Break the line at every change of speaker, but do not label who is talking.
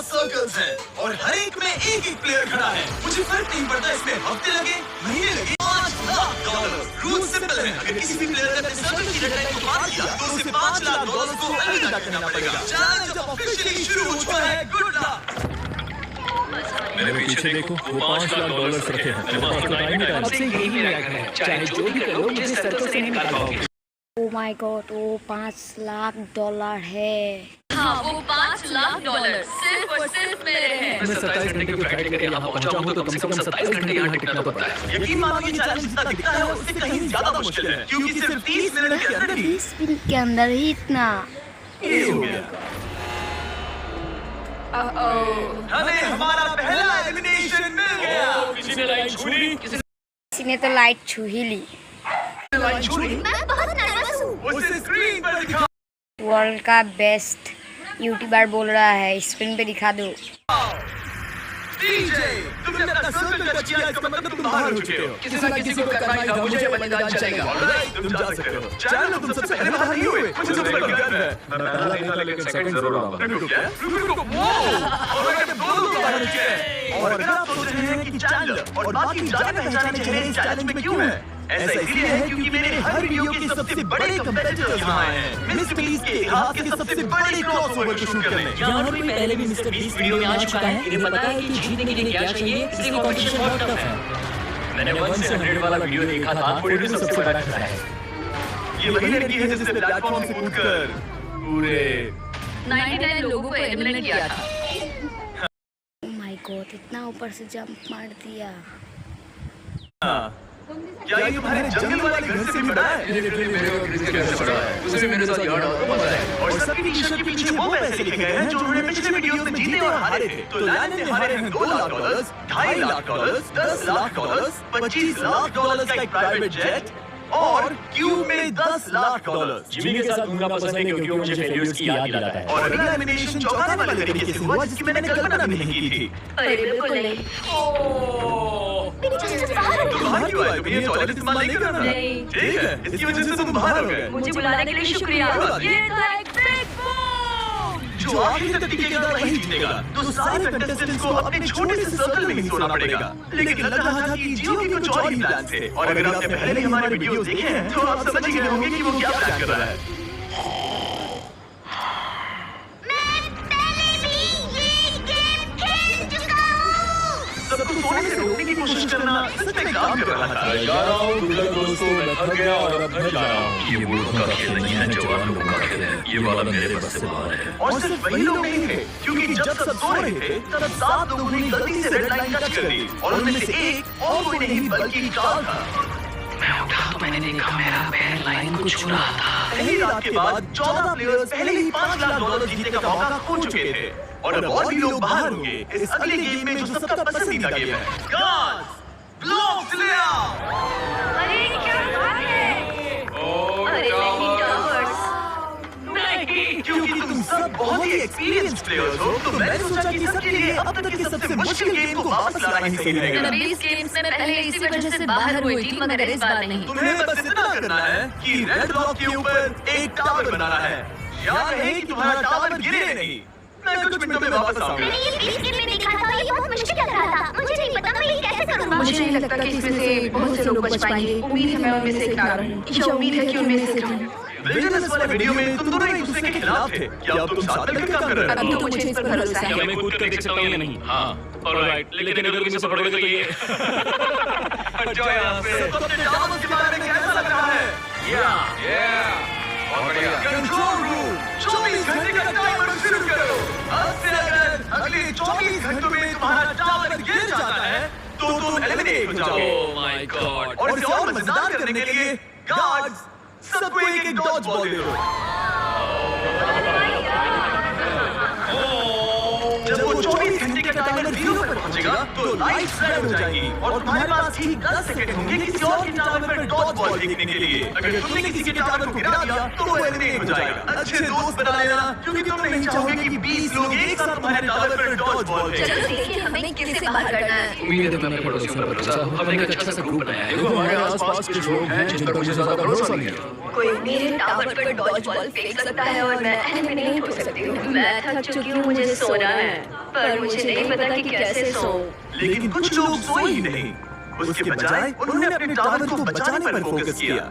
Circles हैं और हर एक में एक एक प्लेयर खड़ा है। मुझे फर्क नहीं पड़ता इसमें हफ्ते लगे, महीने लगे, $5 लाख। रूल सिंपल है, अगर किसी भी प्लेयर ने अपने सर्कल की डेडलाइन को पार किया तो उसे $5 लाख को अलविदा करना पड़ेगा। चैलेंज अब ऑफिशियली शुरू हो चुका है। Good luck.
मेरे पीछे देखो, वो $5 लाख रखे हैं।
चाहे जो भी करो, मुझे सर्कल से नहीं निकाल पाओगे।
ओ माय गॉड, वो $5 लाख है।
हाँ, वो $5 लाख सिर्फ और सिर्फ मेरे हैं।
मैं 27 घंटे की फ्लाइट लेकर यहाँ पहुँचा हूँ तो कम से कम 27 घंटे यहाँ टिकना तो पड़ता है।
यकीन मानो ये चैलेंज जितना दिखता है उससे कहीं ज्यादा मुश्किल है, क्योंकि सिर्फ 30 मिनट के अंदर ही
30 मिनट के अंदर ही इतना
ये हो गया। हमें हमारा पहला एलिमिनेशन मिल गया।
किसी ने लाइन छुई,
किसी ने तो लाइट छू ही ली।
लाइन छुई,
मैं बहुत नर्वस हूँ।
उसे स्क्रीन पर दिखा।
वर्ल्ड का बेस्ट यूट्यूबर बोल रहा है, स्क्रीन पे दिखा दो।
डीजे, तुमने अपना सर्कल टच किया, इसका मतलब तुम बाहर हो चुके हो।
किसी न किसी को करना ही था, मुझे बलिदान चलेगा।
तुम जा सकते हो। चैनल तुम सबसे पहले बाहर नहीं हुए, मुझे तुम पर गर्व है।
मैं पहला नहीं था लेकिन सेकंड जरूर आऊंगा।
रुको क्या? रुको, वो! और अगर दोनों को बाहर हो चुके हैं, और अगर आप सोच रहे हैं कि चैनल और बाकी जाने पहचाने चेहरे इस चैलेंज में क्यों हैं? ऐसा इसलिए है क्योंकि मेरे हर वीडियो के सबसे बड़े कंपेटिटर्स यहाँ हैं। मिस्टर बीस्ट के इतिहास के सबसे बड़े क्रॉसओवर को शूट करने।
यहाँ पर भी पहले भी मिस्टर बीस्ट वीडियो में आ चुका है। इन्हें पता है कि जीतने के लिए क्या चाहिए, इसलिए कंपटीशन बहुत टफ है।
मैंने 1 से 100 वाला वीडियो देखा था, प्रोड्यूसर सबसे बड़ा खड़ा है।
ये वही लड़की है जिसने प्लेटफॉर्म से कूदकर पूरे
99 लोगों को एलिमिनेट किया था।
ओ माय गॉड, इतना ऊपर से जंप मार दिया।
क्या ये तुम्हारे जंगल वाले घर से भी बड़ा है?
उसे मेरे साथ यहाँ तो मजा है।
और सबकी टी-शर्ट के पीछे वो पैसे लिखे गए हैं जो उन्होंने पिछले वीडियोस में जीते और हारे थे। तो लैंड ने हारे हैं $2 लाख, $2.5 लाख, $10 लाख, $25 लाख का एक प्राइवेट जेट और क्यूब में $10 लाख।
जिमी के साथ घूमना पसंद है क्योंकि वो मुझे फेल्यूर्स की याद दिलाता है।
और अगला एलिमिनेशन चौंकाने वाले तरीके से हुआ जिसकी मैंने कल्पना भी नहीं की थी।
अरे बिल्कुल नहीं।
तुम बाहर क्यों आए? तुम्हें टॉयलेट इस्तेमाल नहीं करना?
नहीं।
ठीक है, इसकी वजह से तुम बाहर हो गए।
मुझे बुलाने के लिए शुक्रिया। ये था एक बिग बूम।
जो आखिरी तक टिकेगा वही जीतेगा। तो सारे कंटेस्टेंट्स को अपने छोटे से सर्कल में ही सोना पड़ेगा। लेकिन लग रहा था कि जियो के कुछ और ही प्लान थे। और अगर आपने पहले हमारे वीडियो देखे हैं तो आप समझ गए होंगे कि वो क्या प्लान कर रहा है। सबको सोने से रोकने की कोशिश करना सच में काम कर रहा था।
जा रहा हूँ दोस्तों, मैं थक गया और अब घर जा रहा हूँ। ये बूढ़ों का खेल नहीं है, जवान लोगों का खेल है। ये वाला मेरे बस से बाहर है।
और सिर्फ वही लोग नहीं थे, क्योंकि जब सब सो रहे थे तब 7 लोगों ने गलती से रेड लाइन टच कर दी और उनमें से एक और कोई नहीं बल्कि कार्ल था।
मैं उठा तो मैंने देखा मेरा पैर लाइन को छू रहा था।
पहली रात के बाद 14 प्लेयर्स पहले ही $5 लाख जीतने का मौका खो चुके थे और अब और भी लोग बाहर होंगे इस अगले गेम में जो सबका पसंदीदा गेम है, गार्ड्स ब्लॉक लेयर।
अरे क्या बात है? अरे नहीं टावर्स।
नहीं, क्योंकि तुम सब बहुत ही एक्सपीरियंस्ड प्लेयर्स हो तो मैंने सोचा कि सबके लिए अब तक के सबसे मुश्किल गेम को वापस लाना ही सही रहेगा।
मैं 20 गेम्स में पहले इसी वजह से बाहर हुई थी, मगर इस बार नहीं।
तुम्हें बस इतना करना है कि रेड ब्लॉक के ऊपर एक टावर बनाना है। याद रहे कि तुम्हारा टावर गिरे नहीं। मैं कुछ मिनटों में वापस आऊंगा।
मैंने ये 20 गेम में देखा था, ये बहुत मुश्किल लग रहा था। मुझे नहीं पता मैं ये कैसे करूंगा।
मुझे नहीं लगता कि इसमें से बहुत से लोग बच पाएंगे। उम्मीद है मैं उनमें से एक ना रहूं। या उम्मीद है कि उनमें से एक रहूं।
विजिलेंस वाले वीडियो में तुम दोनों एक दूसरे के खिलाफ थे। क्या अब तुम साथ मिलकर काम कर रहे
अभी
हो?
तो मुझे इस पर भरोसा है।
क्या मैं कूद कर देख सकता हूँ या नहीं? हाँ, ऑलराइट। लेकिन अगर मुझे पकड़ोगे तो ये
हट जाओ यहाँ से। तो अपने टावर के बारे में कैसा लग रहा है? कंट्रोल रूम 24 घंटे का टाइमर शुरू करो। अब से अगर अगले 24 घंटों में तुम्हारा टावर गिर जाता है तो तुम एलिमिनेट हो जाओगे।
Oh my God.
और इसे और मजेदार करने के लिए गार्ड्स सबको एक एक डॉज बॉल दे दो। जब वो 24 घंटे का टावर 0 पर पहुंचेगा तो लाइट रेड हो जाएगी और तुम्हारे पास ठीक 10 सेकंड होंगे किसी और के टावर पर डॉज बॉल देखने के लिए। अगर तुमने किसी के टावर को गिरा दिया तो वो एलिमिनेट हो जाएगा। अच्छे दोस्त बना लेना क्योंकि तुम नहीं चाहोगे कि 20 लोग एक साथ तुम्हारे टावर पर डॉज बॉल खेलें।
चलो देखिए हमें किसे बाहर करना है।
उम्मीद है तुम्हें अपने पड़ोसियों पर भरोसा हो। हमने एक अच्छा सा ग्रुप बनाया है। देखो हमारे आसपास कुछ लोग हैं जिन पर मुझे ज्यादा भरोसा नहीं है।
कोई मेरे टावर पर डॉज बॉल फेंक सकता है और मैं एलिमिनेट हो सकती हूँ।
मैं थक चुकी हूँ, मुझे सोना है, पर मुझे नहीं पता कि कैसे सोऊं।
लेकिन कुछ लोग सोए ही नहीं। उसके बजाय उन्होंने अपने टावर को बचाने पर फोकस किया।